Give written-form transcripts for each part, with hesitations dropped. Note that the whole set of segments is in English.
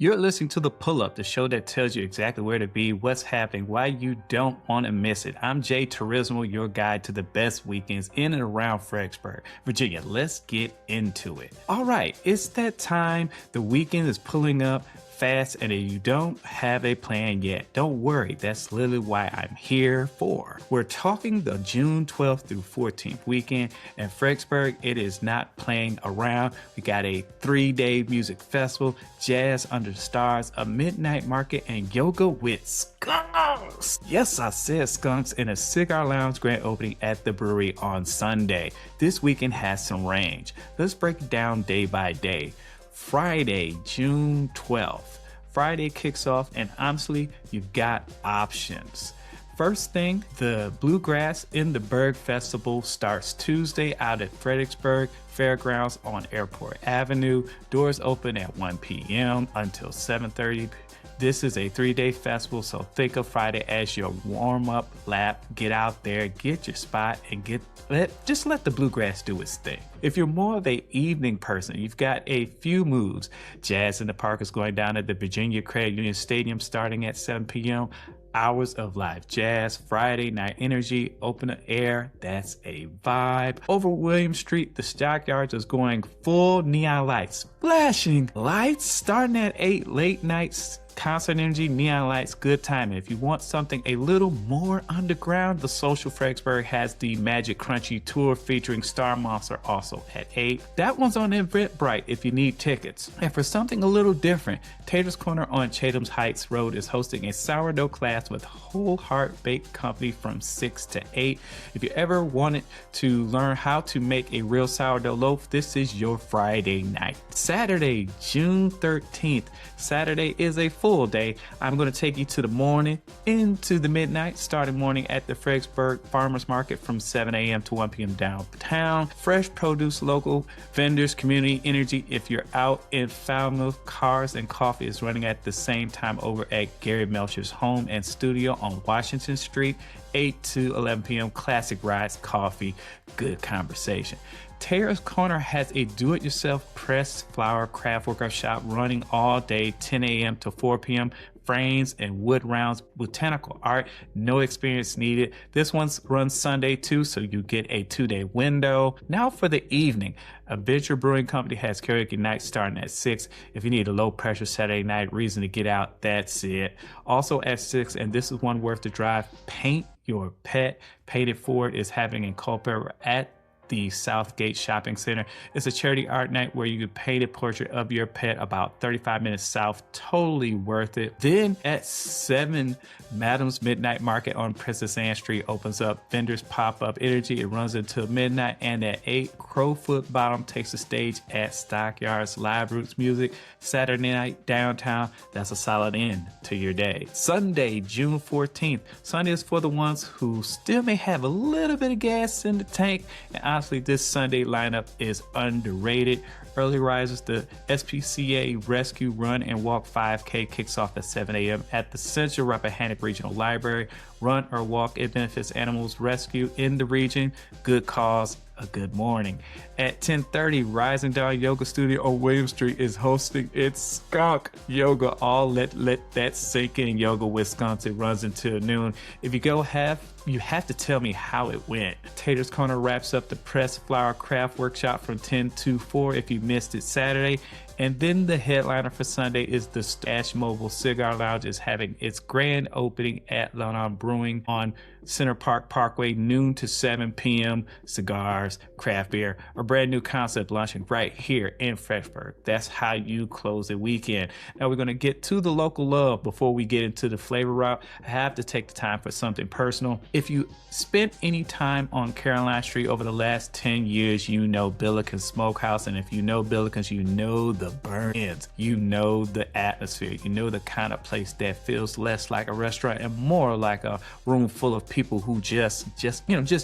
You're listening to The Pull Up, the show that tells you exactly where to be, what's happening, why you don't want to miss it. I'm Jay Tourismo, your guide to the best weekends in and around Fredericksburg, Virginia. Let's get into it. All right, it's that time. The weekend is pulling up fast, and if you don't have a plan yet, don't worry. That's literally why I'm here for. We're talking the June 12th through 14th weekend in Fredericksburg. It is not playing around. We got a 3-day music festival, jazz under the stars, a midnight market, and yoga with skunks. Yes, I said skunks, in a cigar lounge grand opening at the brewery on Sunday. This weekend has some range. Let's break it down day by day. Friday, June 12th. Friday kicks off, and honestly, you've got options. First thing, the Bluegrass in the Burg Festival starts Tuesday out at Fredericksburg Fairgrounds on Airport Avenue. Doors open at 1 p.m. until 7:30. This is a 3-day festival, so think of Friday as your warm-up lap. Get out there, get your spot, and just let the bluegrass do its thing. If you're more of an evening person, you've got a few moves. Jazz in the Park is going down at the Virginia Credit Union Stadium starting at 7 p.m. Hours of live jazz, Friday night energy, open air, that's a vibe. Over William Street, the Stockyards is going full neon lights, flashing lights starting at 8, late nights, concert energy, neon lights, good time. If you want something a little more underground, the Social Fredericksburg has the Magic Crunchy Tour featuring Star Monster also at 8. That one's on Eventbrite if you need tickets. And for something a little different, Tater's Corner on Chatham's Heights Road is hosting a sourdough class with Whole Heart Bake Company from 6 to 8. If you ever wanted to learn how to make a real sourdough loaf, this is your Friday night. Saturday, June 13th. Saturday is a full day. I'm going to take you to the morning into the midnight, starting morning at the Fredericksburg Farmers Market from 7 a.m. to 1 p.m. downtown. Fresh produce, local vendors, community energy. If you're out in Falmouth, Cars and Coffee is running at the same time over at Gary Melcher's home and studio on Washington Street, 8 to 11 p.m. Classic Rides, coffee, good conversation. Tater's Corner has a do-it-yourself pressed flower craft workshop running all day, 10 a.m. to 4 p.m. Frames and wood rounds, botanical art, no experience needed. This one runs Sunday too, so you get a 2-day window. Now for the evening, Adventure Brewing Company has karaoke night starting at 6. If you need a low pressure Saturday night reason to get out, that's it. Also at 6, and this is one worth the drive, Paint Your Pet. Painted Forward is having in Culpeper at the Southgate Shopping Center. It's a charity art night where you can paint a portrait of your pet about 35 minutes south. Totally worth it. Then at 7, Madam's Midnight Market on Princess Anne Street opens up. Vendors pop up energy. It runs until midnight. And at 8, Crowfoot Bottom takes the stage at Stockyards. Live Roots music. Saturday night downtown. That's a solid end to your day. Sunday, June 14th. Sunday is for the ones who still may have a little bit of gas in the tank. And honestly, this Sunday lineup is underrated. Early risers, the SPCA Rescue Run and Walk 5K kicks off at 7 a.m. at the Central Rappahannock Regional Library. Run or walk, it benefits animals rescue in the region. Good cause, a good morning. At 10:30, Rising Dawn Yoga Studio on William Street is hosting its Skunk Yoga. All let that sink in. Yoga with Skunk. It runs until noon. If you you have to tell me how it went. Tater's Corner wraps up the Pressed Flower Craft Workshop from 10 to 4 if you missed it Saturday. And then the headliner for Sunday is the Stash Mobile Cigar Lounge is having its grand opening at Laudenbach Brewing on Center Park Parkway, noon to 7 p.m. Cigars, craft beer, a brand new concept launching right here in Fredericksburg. That's how you close the weekend. Now we're going to get to the local love before we get into the flavor route. I have to take the time for something personal. If you spent any time on Caroline Street over the last 10 years, you know Billikens Smokehouse. And if you know Billikens, you know the burn-ins. You know the atmosphere. You know the kind of place that feels less like a restaurant and more like a room full of people people who just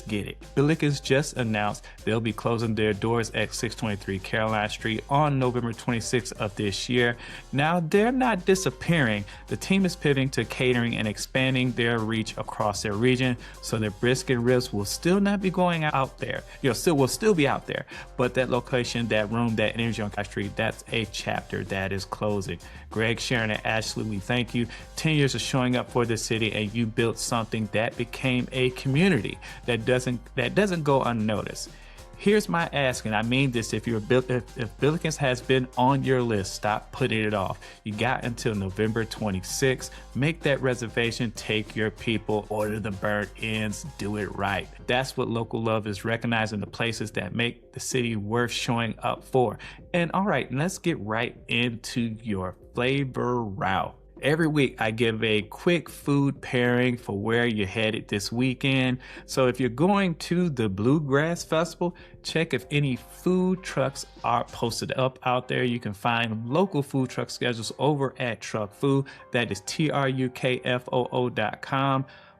get it. Billikens just announced they'll be closing their doors at 623 Caroline Street on November 26th of this year. Now, they're not disappearing. The team is pivoting to catering and expanding their reach across their region, so their brisket ribs will still not be going out there. Will still be out there, but that location, that room, that energy on Caroline Street, that's a chapter that is closing. Greg, Sharon, and Ashley, we thank you. 10 years of showing up for the city, and you built something that became a community that doesn't go unnoticed. Here's my ask, and I mean this: if Billikens has been on your list, stop putting it off. You got until November 26th. Make that reservation, take your people, order the burnt ends, do it right. That's what local love is, recognizing the places that make the city worth showing up for. And all right, let's get right into your flavor route. Every week I give a quick food pairing for where you're headed this weekend. So if you're going to the Bluegrass Festival, check if any food trucks are posted up out there. You can find local food truck schedules over at Truck Food. That is TRUKFOO.com.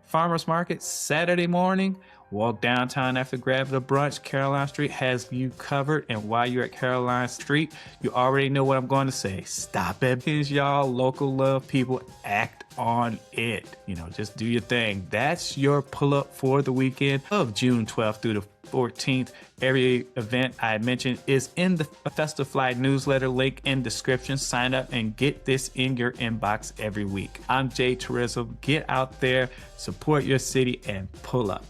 Farmers Market Saturday morning. Walk downtown after grabbing a brunch. Caroline Street has you covered. And while you're at Caroline Street, you already know what I'm going to say. Stop it, y'all. Local love people, act on it. Just do your thing. That's your pull-up for the weekend of June 12th through the 14th. Every event I mentioned is in the Festive Fly newsletter, link in description. Sign up and get this in your inbox every week. I'm Jay Tourismo. Get out there, support your city, and pull up.